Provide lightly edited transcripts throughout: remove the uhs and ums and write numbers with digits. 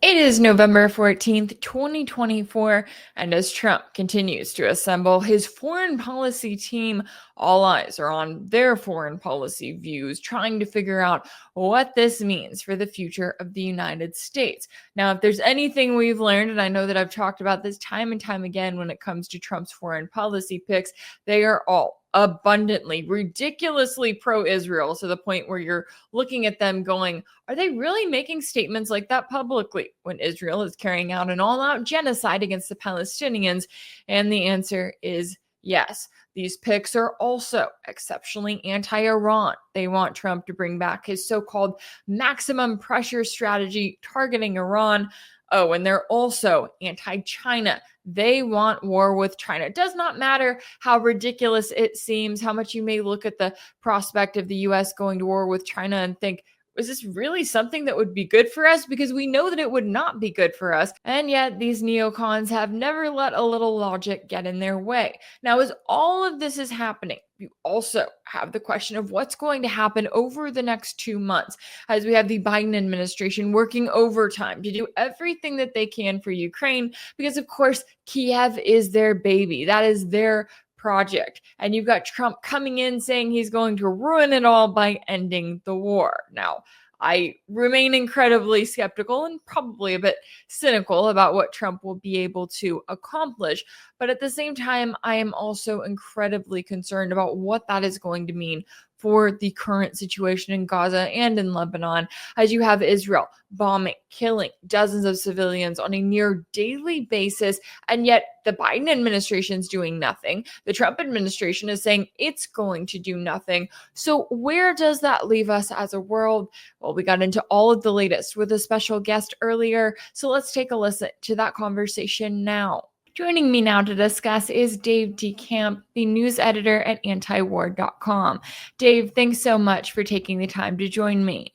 It is November 14th, 2024, and as Trump continues to assemble his foreign policy team, all eyes are on their foreign policy views, trying to figure out what this means for the future of the United States. Now, if there's anything we've learned, and I know that I've talked about this time and time again when it comes to Trump's foreign policy picks, they are all abundantly, ridiculously pro-Israel to the point where you're looking at them going, are they really making statements like that publicly when Israel is carrying out an all-out genocide against the Palestinians? And the answer is yes. These picks are also exceptionally anti-Iran. They want Trump to bring back his so-called maximum pressure strategy targeting Iran. Oh, and they're also anti-China. They want war with China. It does not matter how ridiculous it seems, how much you may look at the prospect of the US going to war with China and think, is this really something that would be good for us? Because we know that it would not be good for us. And yet these neocons have never let a little logic get in their way. Now, as all of this is happening, you also have the question of what's going to happen over the next 2 months as we have the Biden administration working overtime to do everything that they can for Ukraine, because of course, Kiev is their baby. That is their project. And you've got Trump coming in saying he's going to ruin it all by ending the war. Now, I remain incredibly skeptical and probably a bit cynical about what Trump will be able to accomplish. But at the same time, I am also incredibly concerned about what that is going to mean for the current situation in Gaza and in Lebanon, as you have Israel bombing, killing dozens of civilians on a near daily basis, and yet the Biden administration is doing nothing. The Trump administration is saying it's going to do nothing. So where does that leave us as a world? Well, we got into all of the latest with a special guest earlier, so let's take a listen to that conversation now. Joining me now to discuss is Dave DeCamp, the news editor at antiwar.com. Dave, thanks so much for taking the time to join me.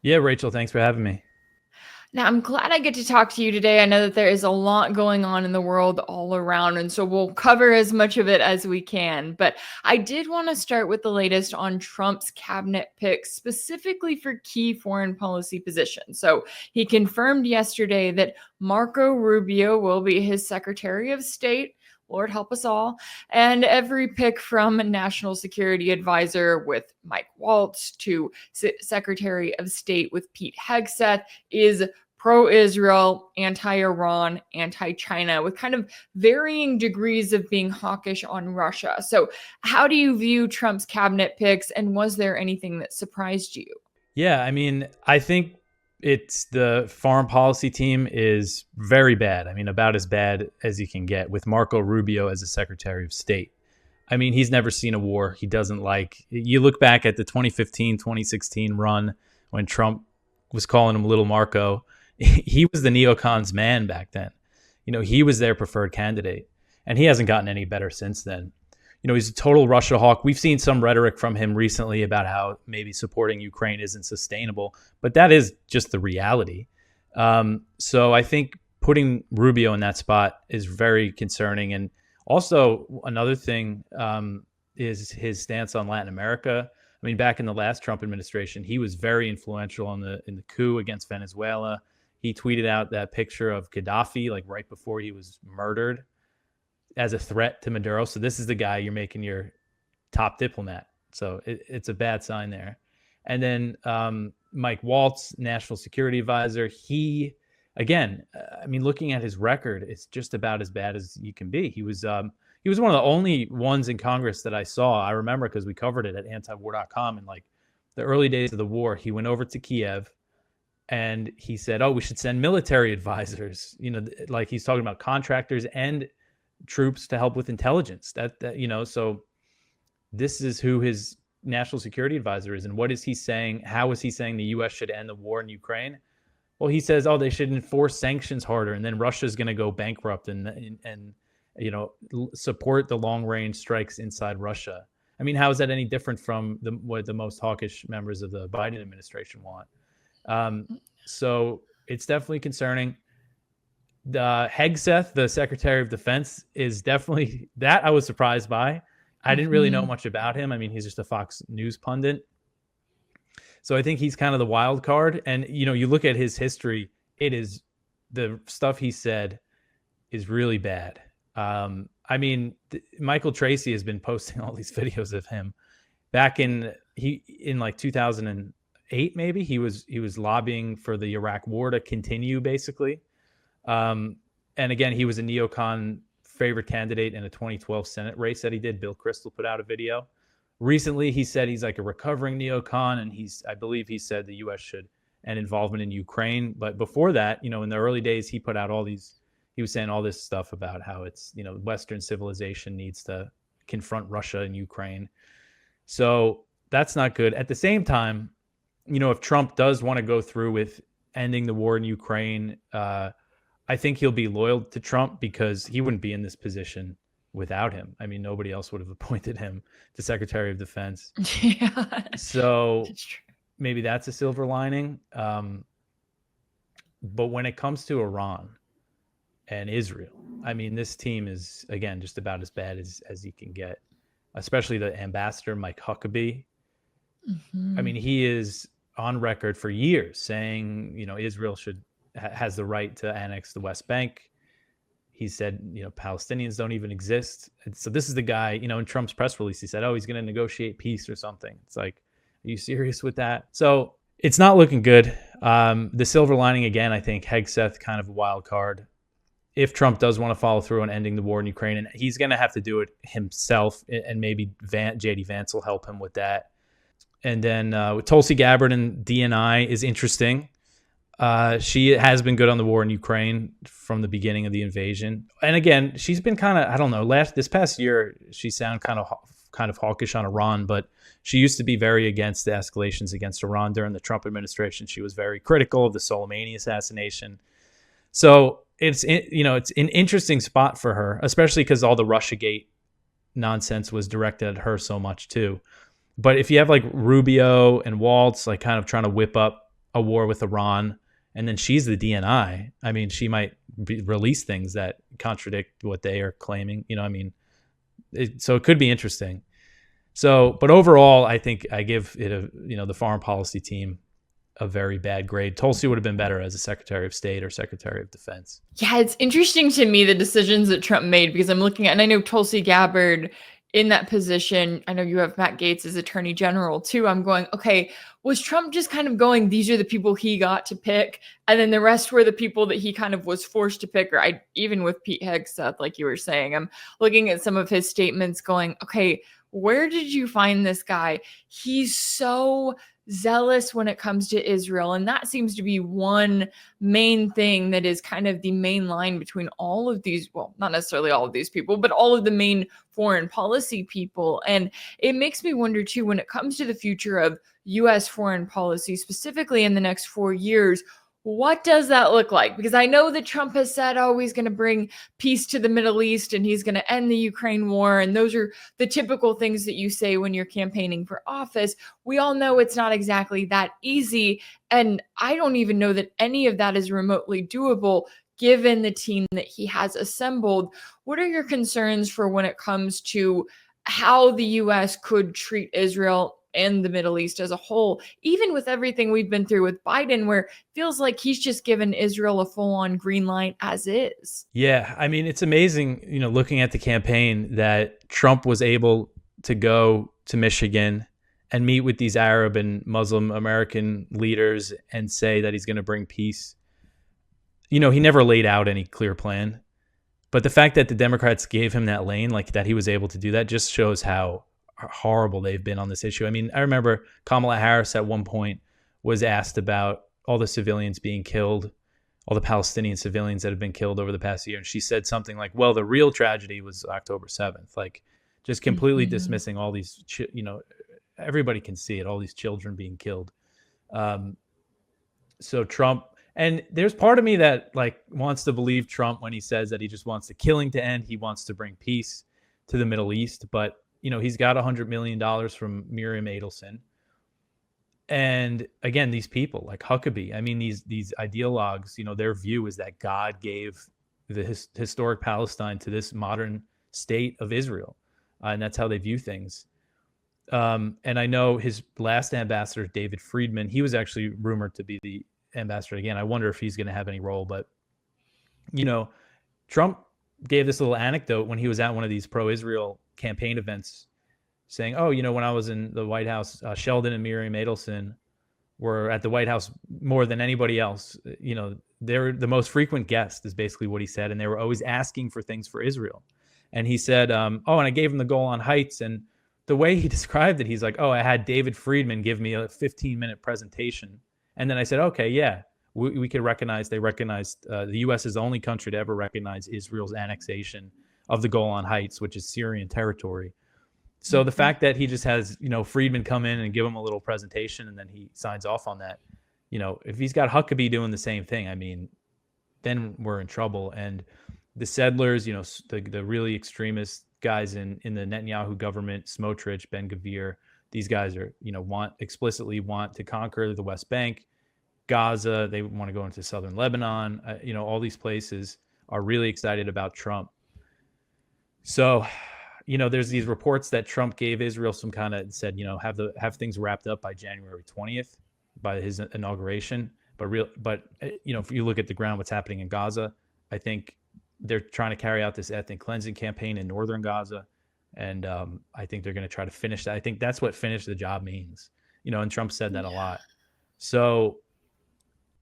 Yeah, Rachel, thanks for having me. Now, I'm glad I get to talk to you today. I know that there is a lot going on in the world all around, and so we'll cover as much of it as we can. But I did want to start with the latest on Trump's cabinet picks, specifically for key foreign policy positions. So he confirmed yesterday that Marco Rubio will be his Secretary of State. Lord help us all. And every pick from National Security Advisor with Mike Waltz to Secretary of State with Pete Hegseth is pro-Israel, anti-Iran, anti-China, with kind of varying degrees of being hawkish on Russia. So how do you view Trump's cabinet picks, and was there anything that surprised you? Yeah, I think it's the foreign policy team is very bad. About as bad as you can get with Marco Rubio as a Secretary of State. He's never seen a war. He doesn't like. You look back at the 2015, 2016 run when Trump was calling him Little Marco. He was the neocons man back then. He was their preferred candidate, and he hasn't gotten any better since then. He's a total Russia hawk. We've seen some rhetoric from him recently about how maybe supporting Ukraine isn't sustainable, but that is just the reality. So I think putting Rubio in that spot is very concerning. And also another thing is his stance on Latin America. Back in the last Trump administration, he was very influential in the coup against Venezuela. He tweeted out that picture of Gaddafi, like right before he was murdered, as a threat to Maduro. So this is the guy you're making your top diplomat. So it's a bad sign there. And then Mike Waltz, National Security Advisor, he, again, looking at his record, it's just about as bad as you can be. He was one of the only ones in Congress that I saw. I remember because we covered it at antiwar.com in like the early days of the war. He went over to Kiev and he said, we should send military advisors, like he's talking about contractors and troops to help with intelligence. So this is who his national security advisor is. And what is he saying? How is he saying the U.S. should end the war in Ukraine? Well, he says, they should enforce sanctions harder, and then Russia's going to go bankrupt and support the long range strikes inside Russia. How is that any different from what the most hawkish members of the Biden administration want? So it's definitely concerning. The Hegseth, the Secretary of Defense, is definitely that I was surprised by. I didn't really know much about him. He's just a Fox News pundit. So I think he's kind of the wild card. And, you look at his history, it is the stuff he said is really bad. I mean, Michael Tracy has been posting all these videos of him back in like 2008, maybe he was lobbying for the Iraq war to continue, basically. And again, he was a neocon favorite candidate in a 2012 Senate race that he did. Bill Kristol put out a video recently. He said he's like a recovering neocon, and I believe he said the U.S. should end involvement in Ukraine. But before that, in the early days, he put out he was saying all this stuff about how it's, Western civilization needs to confront Russia and Ukraine. So that's not good. At the same time, if Trump does want to go through with ending the war in Ukraine, I think he'll be loyal to Trump because he wouldn't be in this position without him. I mean, nobody else would have appointed him to Secretary of Defense. Yeah. So maybe that's a silver lining. But when it comes to Iran and Israel, I mean, this team is, again, just about as bad as you can get, especially the ambassador, Mike Huckabee. Mm-hmm. I mean, he is on record for years saying, Israel has the right to annex the West Bank. He said, Palestinians don't even exist. And so this is the guy, in Trump's press release, he said, he's going to negotiate peace or something. It's like, are you serious with that? So it's not looking good. The silver lining, again, I think Hegseth kind of a wild card. If Trump does want to follow through on ending the war in Ukraine, and he's going to have to do it himself, and maybe JD Vance will help him with that. And then with Tulsi Gabbard and DNI is interesting. She has been good on the war in Ukraine from the beginning of the invasion. And again, she's been kind of, I don't know, this past year, she sounded kind of hawkish on Iran, but she used to be very against the escalations against Iran during the Trump administration. She was very critical of the Soleimani assassination. So it's an interesting spot for her, especially because all the Russiagate nonsense was directed at her so much too. But if you have like Rubio and Waltz, like kind of trying to whip up a war with Iran, and then she's the DNI, I mean, she might release things that contradict what they are claiming. So it could be interesting. So, but overall, I think I give it the foreign policy team a very bad grade. Tulsi would have been better as a Secretary of State or Secretary of Defense. Yeah, it's interesting to me, the decisions that Trump made, because I'm looking at, and I know Tulsi Gabbard in that position. I know you have Matt Gaetz as Attorney General too. I'm going, okay, was Trump just kind of going, these are the people he got to pick, and then the rest were the people that he kind of was forced to pick? Or even with Pete Hegseth, like you were saying, I'm looking at some of his statements going, okay, where did you find this guy? He's so zealous when it comes to Israel. And that seems to be one main thing that is kind of the main line between all of these, well, not necessarily all of these people, but all of the main foreign policy people. And it makes me wonder too, when it comes to the future of US foreign policy, specifically in the next 4 years, what does that look like? Because I know that Trump has said, he's going to bring peace to the Middle East and he's going to end the Ukraine war. And those are the typical things that you say when you're campaigning for office. We all know it's not exactly that easy. And I don't even know that any of that is remotely doable given the team that he has assembled. What are your concerns for when it comes to how the U.S. could treat Israel and the Middle East as a whole, even with everything we've been through with Biden, where it feels like he's just given Israel a full-on green light as is? Yeah, I mean, it's amazing, looking at the campaign, that Trump was able to go to Michigan and meet with these Arab and Muslim American leaders and say that he's going to bring peace. He never laid out any clear plan. But the fact that the Democrats gave him that lane, like that he was able to do that, just shows how horrible they've been on this issue. I mean, I remember Kamala Harris at one point was asked about all the civilians being killed, all the Palestinian civilians that have been killed over the past year. And she said something like, well, the real tragedy was October 7th, like just completely dismissing all these, everybody can see it, all these children being killed. So Trump, and there's part of me that like wants to believe Trump when he says that he just wants the killing to end. He wants to bring peace to the Middle East, but he's got $100 million from Miriam Adelson. And again, these people like Huckabee, I mean, these ideologues, their view is that God gave the historic Palestine to this modern state of Israel. And that's how they view things. And I know his last ambassador, David Friedman, he was actually rumored to be the ambassador again. I wonder if he's going to have any role, but You know, Trump gave this little anecdote when he was at one of these pro-Israel campaign events, saying, "Oh, when I was in the White House, Sheldon and Miriam Adelson were at the White House more than anybody else. They're the most frequent guest," is basically what he said, and they were always asking for things for Israel. And he said, "Oh, and I gave him the Golan Heights." And the way he described it, he's like, "Oh, I had David Friedman give me a 15-minute presentation." And then I said, "Okay, yeah, we could recognize." They recognized the U.S. is the only country to ever recognize Israel's annexation of the Golan Heights, which is Syrian territory. So the fact that he just has, Friedman come in and give him a little presentation and then he signs off on that, if he's got Huckabee doing the same thing, I mean, then we're in trouble. And the settlers, the really extremist guys in the Netanyahu government, Smotrich, Ben-Gvir, these guys are, explicitly want to conquer the West Bank, Gaza. They want to go into southern Lebanon. All these places are really excited about Trump. So, there's these reports that Trump gave Israel some kind of said, have things wrapped up by January 20th by his inauguration. But if you look at the ground, what's happening in Gaza, I think they're trying to carry out this ethnic cleansing campaign in northern Gaza. And I think they're going to try to finish that. I think that's what finish the job means, and Trump said that a lot. So,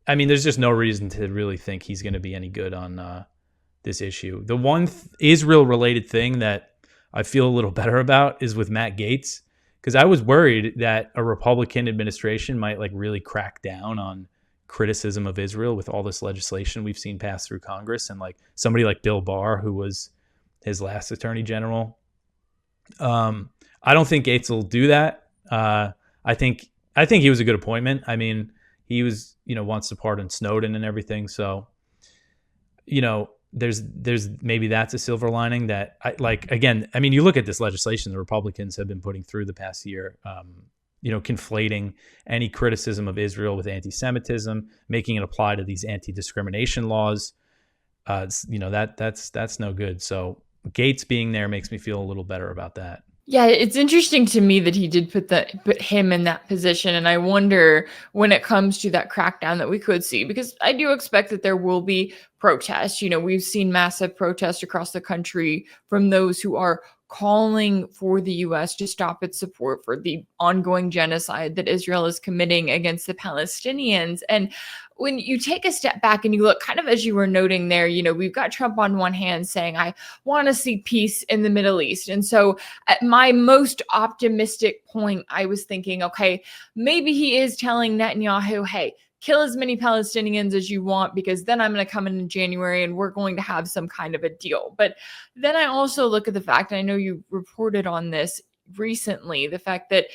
I mean, there's just no reason to really think he's going to be any good on this issue. The one Israel related thing that I feel a little better about is with Matt Gaetz, because I was worried that a Republican administration might really crack down on criticism of Israel with all this legislation we've seen pass through Congress, and somebody like Bill Barr, who was his last attorney general. I don't think Gaetz will do that. I think he was a good appointment. I mean, he was wants to pardon Snowden and everything, so there's maybe that's a silver lining that again, I mean, you look at this legislation the Republicans have been putting through the past year, conflating any criticism of Israel with anti-Semitism, making it apply to these anti-discrimination laws. That's no good. So Gaetz being there makes me feel a little better about that. Yeah, it's interesting to me that he did put him in that position. And I wonder when it comes to that crackdown that we could see, because I do expect that there will be protests. We've seen massive protests across the country from those who are calling for the US to stop its support for the ongoing genocide that Israel is committing against the Palestinians. And when you take a step back and you look, kind of as you were noting there, we've got Trump on one hand saying, I want to see peace in the Middle East. And so at my most optimistic point, I was thinking, okay, maybe he is telling Netanyahu, hey, kill as many Palestinians as you want, because then I'm going to come in January and we're going to have some kind of a deal. But then I also look at the fact, and I know you reported on this recently, the fact that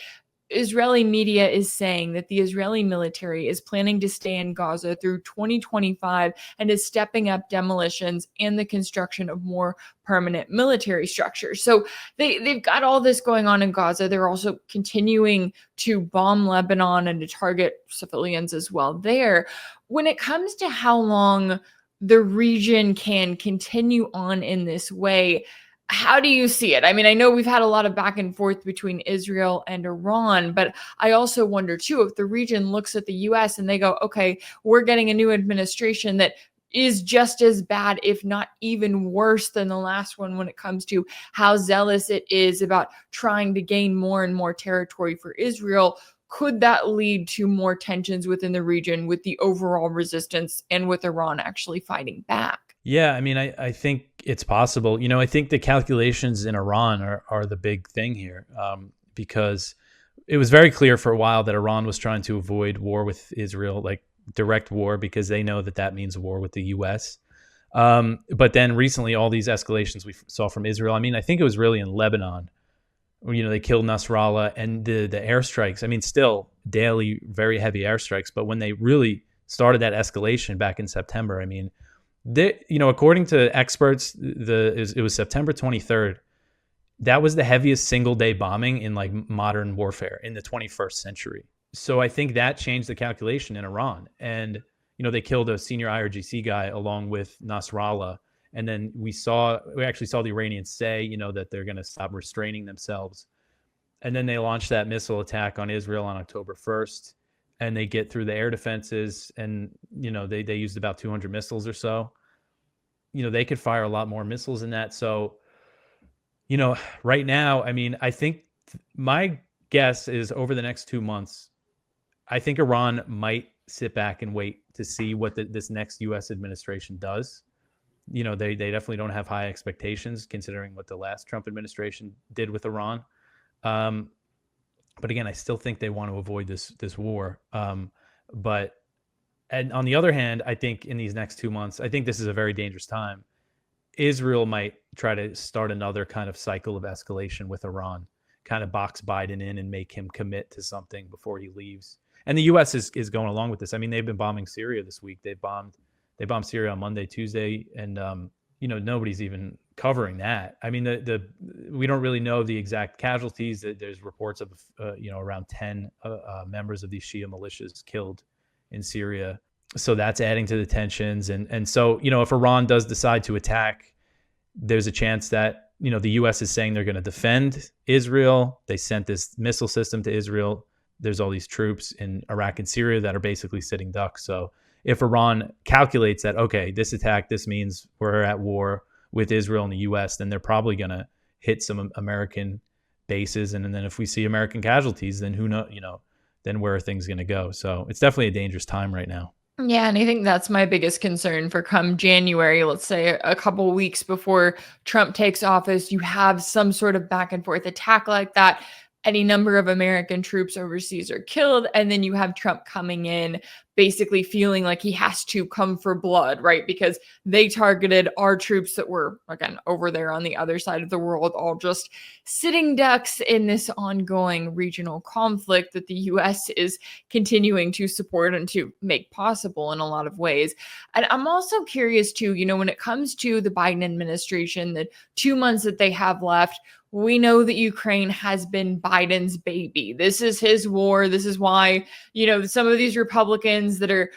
Israeli media is saying that the Israeli military is planning to stay in Gaza through 2025 and is stepping up demolitions and the construction of more permanent military structures. So they've got all this going on in Gaza. They're also continuing to bomb Lebanon and to target civilians as well there. When it comes to how long the region can continue on in this way, how do you see it? I mean, I know we've had a lot of back and forth between Israel and Iran, but I also wonder too, if the region looks at the US and they go, okay, we're getting a new administration that is just as bad, if not even worse than the last one when it comes to how zealous it is about trying to gain more and more territory for Israel. Could that lead to more tensions within the region with the overall resistance and with Iran actually fighting back? Yeah, I mean, I think it's possible. I think the calculations in Iran are the big thing here, because it was very clear for a while that Iran was trying to avoid war with Israel, like direct war, because they know that means war with the U.S. But then recently, all these escalations we saw from Israel, I mean, I think it was really in Lebanon, where, they killed Nasrallah, and the airstrikes, I mean, still daily, very heavy airstrikes. But when they really started that escalation back in September, I mean, according to experts, it was September 23rd. That was the heaviest single day bombing in modern warfare in the 21st century. So I think that changed the calculation in Iran. And, they killed a senior IRGC guy along with Nasrallah. And then we actually saw the Iranians say, that they're going to stop restraining themselves. And then they launched that missile attack on Israel on October 1st. And they get through the air defenses, and they used about 200 missiles or so. they could fire a lot more missiles than that. So, right now, I mean, I think my guess is over the next 2 months, I think Iran might sit back and wait to see what this next U.S. administration does. They definitely don't have high expectations considering what the last Trump administration did with Iran. But again, I still think they want to avoid this war. But on the other hand, I think in these next 2 months, I think this is a very dangerous time. Israel might try to start another kind of cycle of escalation with Iran, kind of box Biden in and make him commit to something before he leaves. And the U.S. is going along with this. I mean, they've been bombing Syria this week. They bombed Syria on Monday, Tuesday, and nobody's even covering that. I mean, we don't really know the exact casualties. There's reports of around 10 members of these Shia militias killed in Syria. So that's adding to the tensions. And so, if Iran does decide to attack, there's a chance that, the U.S. is saying they're going to defend Israel. They sent this missile system to Israel. There's all these troops in Iraq and Syria that are basically sitting ducks. So if Iran calculates that, okay, this attack, this means we're at war with Israel and the U.S., then they're probably going to hit some American bases. And then if we see American casualties, then who knows, then where are things going to go? So it's definitely a dangerous time right now. Yeah, and I think that's my biggest concern for come January, let's say a couple weeks before Trump takes office, you have some sort of back and forth attack like that. Any number of American troops overseas are killed, and then you have Trump coming in basically feeling like he has to come for blood, right? Because they targeted our troops that were, again, over there on the other side of the world, all just sitting ducks in this ongoing regional conflict that the U.S. is continuing to support and to make possible in a lot of ways. And I'm also curious too, when it comes to the Biden administration, the 2 months that they have left, we know that Ukraine has been Biden's baby. This is his war. This is why, some of these Republicans that are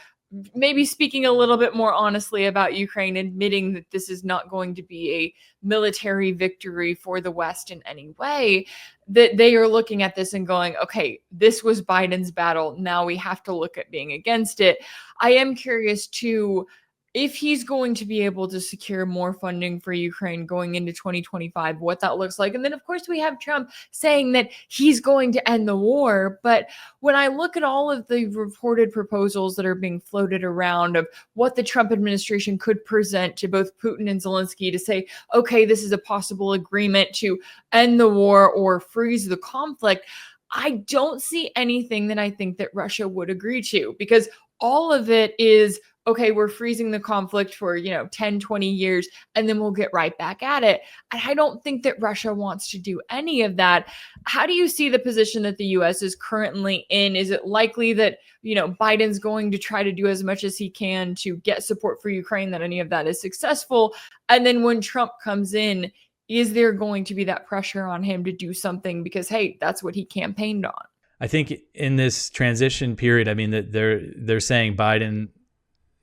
maybe speaking a little bit more honestly about Ukraine, admitting that this is not going to be a military victory for the West in any way, that they are looking at this and going, okay, this was Biden's battle. Now we have to look at being against it. I am curious too, if he's going to be able to secure more funding for Ukraine going into 2025, what that looks like. And then, of course, we have Trump saying that he's going to end the war. But when I look at all of the reported proposals that are being floated around of what the Trump administration could present to both Putin and Zelensky to say, okay, this is a possible agreement to end the war or freeze the conflict, I don't see anything that I think that Russia would agree to, because all of it is, okay, we're freezing the conflict for, 10, 20 years, and then we'll get right back at it. And I don't think that Russia wants to do any of that. How do you see the position that the U.S. is currently in? Is it likely that, Biden's going to try to do as much as he can to get support for Ukraine, that any of that is successful? And then when Trump comes in, is there going to be that pressure on him to do something because, hey, that's what he campaigned on? I think in this transition period, I mean, that they're saying Biden,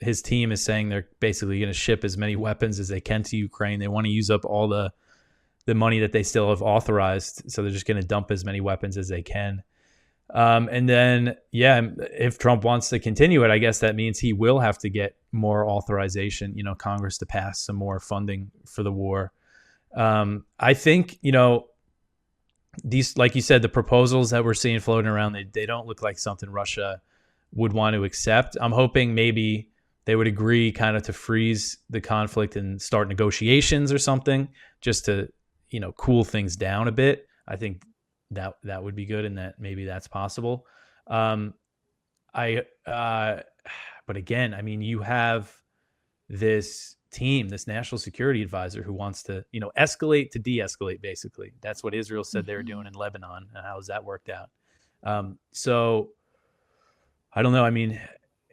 his team is saying they're basically going to ship as many weapons as they can to Ukraine. They want to use up all the money that they still have authorized. So they're just going to dump as many weapons as they can. And then, if Trump wants to continue it, I guess that means he will have to get more authorization, Congress to pass some more funding for the war. I think, these, like you said, the proposals that we're seeing floating around, they don't look like something Russia would want to accept. I'm hoping maybe they would agree kind of to freeze the conflict and start negotiations or something, just to, cool things down a bit. I think that would be good, and that maybe that's possible. But again, I mean, you have this team, this national security advisor who wants to, escalate to de-escalate, basically. That's what Israel said they were doing in Lebanon. And how has that worked out? So I don't know. I mean,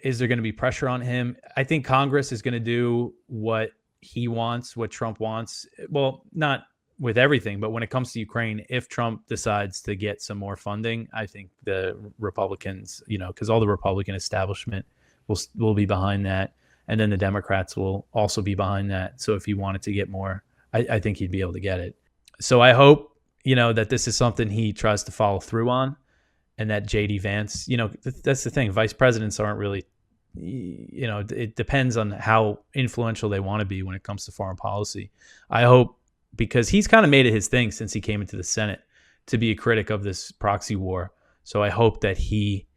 is there going to be pressure on him? I think Congress is going to do what he wants, what Trump wants. Well, not with everything, but when it comes to Ukraine, if Trump decides to get some more funding, I think the Republicans, because all the Republican establishment will be behind that. And then the Democrats will also be behind that. So if he wanted to get more, I think he'd be able to get it. So I hope, that this is something he tries to follow through on, and that JD Vance, that's the thing. Vice presidents aren't really, it depends on how influential they want to be when it comes to foreign policy. I hope, because he's kind of made it his thing since he came into the Senate to be a critic of this proxy war. So I hope that he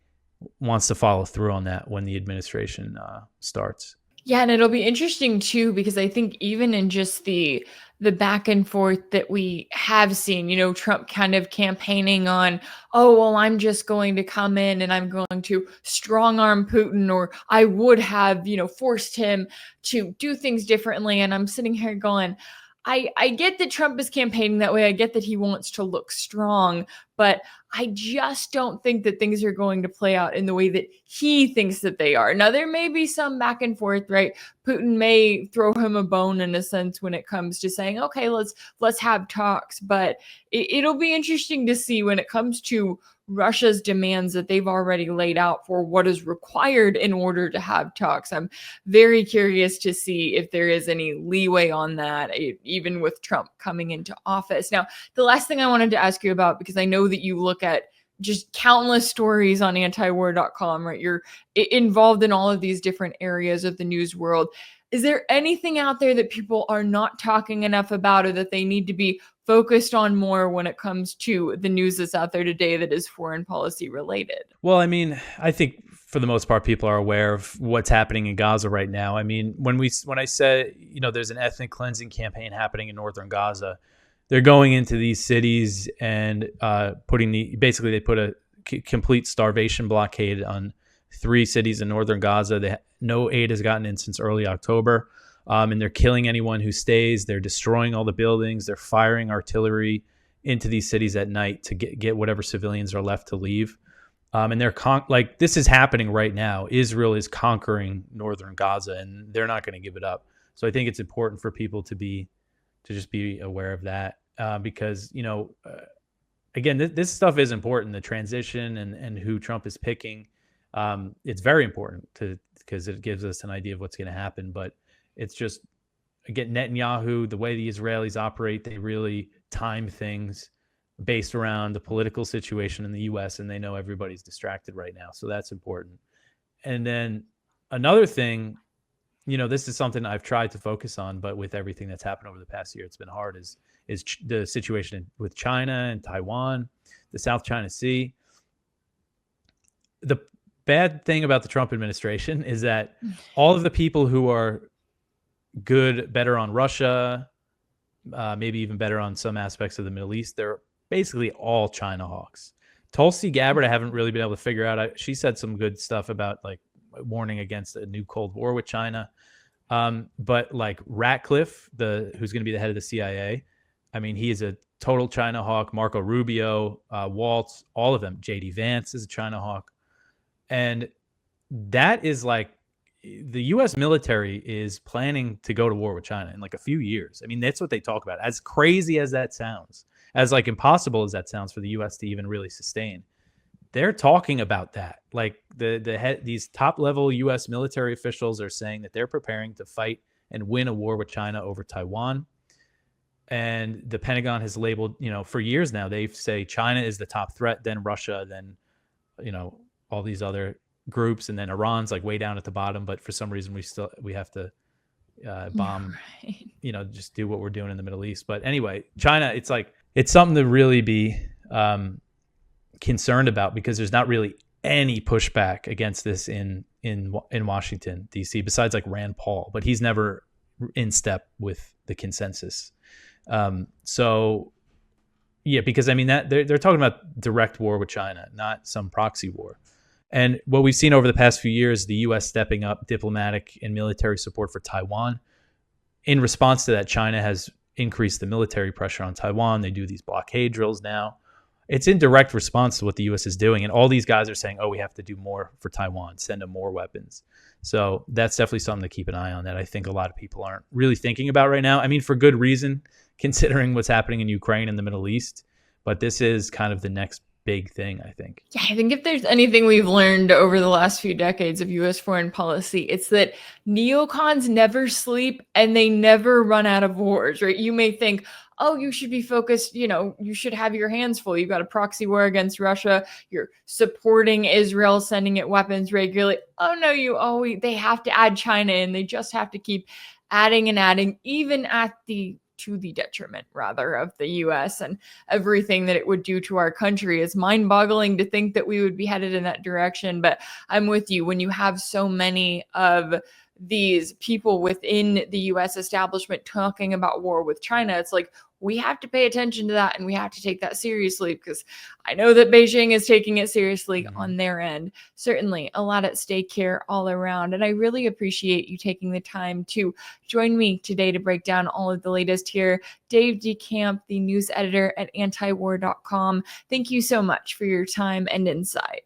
wants to follow through on that when the administration starts. Yeah, and it'll be interesting too, because I think even in just the back and forth that we have seen, Trump kind of campaigning on, oh, well, I'm just going to come in and I'm going to strong arm Putin, or I would have, forced him to do things differently. And I'm sitting here going, I get that Trump is campaigning that way. I get that he wants to look strong, but I just don't think that things are going to play out in the way that he thinks that they are. Now, there may be some back and forth, right? Putin may throw him a bone in a sense when it comes to saying, okay, let's have talks. But it'll be interesting to see when it comes to Russia's demands that they've already laid out for what is required in order to have talks. I'm very curious to see if there is any leeway on that, even with Trump coming into office. Now, the last thing I wanted to ask you about, because I know that you look at just countless stories on antiwar.com, right? You're involved in all of these different areas of the news world. Is there anything out there that people are not talking enough about, or that they need to be focused on more when it comes to the news that's out there today that is foreign policy related? Well, I mean, I think for the most part, people are aware of what's happening in Gaza right now. I mean, when I said, there's an ethnic cleansing campaign happening in northern Gaza, they're going into these cities and basically they put a complete starvation blockade on 3 cities in northern Gaza. No aid has gotten in since early October. And they're killing anyone who stays. They're destroying all the buildings. They're firing artillery into these cities at night to get whatever civilians are left to leave. And they're this is happening right now. Israel is conquering northern Gaza, and they're not going to give it up. So I think it's important for people to just be aware of that, because again, this stuff is important. The transition and who Trump is picking, it's very important because it gives us an idea of what's going to happen. But it's just, again, Netanyahu, the way the Israelis operate, they really time things based around the political situation in the U.S., and they know everybody's distracted right now. So that's important. And then another thing, this is something I've tried to focus on, but with everything that's happened over the past year, it's been hard, is the situation with China and Taiwan, the South China Sea. The bad thing about the Trump administration is that all of the people who are better on Russia, maybe even better on some aspects of the Middle East, they're basically all China hawks. Tulsi Gabbard, I haven't really been able to figure out. She said some good stuff about warning against a new Cold War with China. But Ratcliffe, who's going to be the head of the CIA, I mean, he is a total China hawk. Marco Rubio, Waltz, all of them. JD Vance is a China hawk. And that is the U.S. military is planning to go to war with China in a few years. I mean, that's what they talk about. As crazy as that sounds, as impossible as that sounds for the U.S. to even really sustain, they're talking about that. These top level U.S. military officials are saying that they're preparing to fight and win a war with China over Taiwan. And the Pentagon has labeled, for years now, they say China is the top threat, then Russia, then, all these other groups, and then Iran's way down at the bottom. But for some reason, we have to bomb, right. Just do what we're doing in the Middle East. But anyway, China, it's something to really be concerned about, because there's not really any pushback against this in Washington, D.C., besides Rand Paul, but he's never in step with the consensus. So yeah, because I mean that they're talking about direct war with China, not some proxy war. And what we've seen over the past few years, the U.S. stepping up diplomatic and military support for Taiwan. In response to that, China has increased the military pressure on Taiwan. They do these blockade drills now. It's in direct response to what the U.S. is doing. And all these guys are saying, oh, we have to do more for Taiwan, send them more weapons. So that's definitely something to keep an eye on that I think a lot of people aren't really thinking about right now. I mean, for good reason, considering what's happening in Ukraine and the Middle East. But this is kind of the next big thing, I think. Yeah, I think if there's anything we've learned over the last few decades of U.S. foreign policy, it's that neocons never sleep and they never run out of wars, right? You may think, oh, you should be focused, you should have your hands full. You've got a proxy war against Russia. You're supporting Israel, sending it weapons regularly. Oh no, they have to add China in. They just have to keep adding and adding, even to the detriment rather of the US and everything that it would do to our country. Is mind-boggling to think that we would be headed in that direction. But I'm with you. When you have so many of these people within the US establishment talking about war with China, it's like we have to pay attention to that and we have to take that seriously, because I know that Beijing is taking it seriously on their end. Certainly a lot at stake here all around. And I really appreciate you taking the time to join me today to break down all of the latest here. Dave DeCamp, the news editor at antiwar.com. Thank you so much for your time and insight.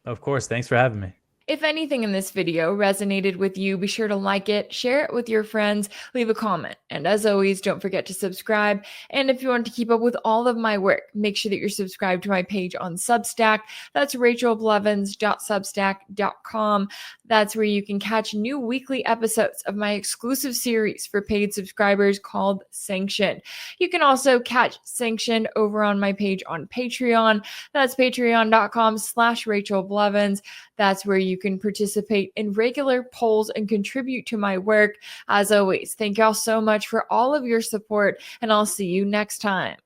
Of course. Thanks for having me. If anything in this video resonated with you, be sure to like it, share it with your friends, leave a comment. And as always, don't forget to subscribe. And if you want to keep up with all of my work, make sure that you're subscribed to my page on Substack. That's rachelblevins.substack.com. That's where you can catch new weekly episodes of my exclusive series for paid subscribers called Sanctioned. You can also catch Sanctioned over on my page on Patreon. That's patreon.com/rachelblevins. That's where you can participate in regular polls and contribute to my work. As always, thank y'all so much for all of your support, and I'll see you next time.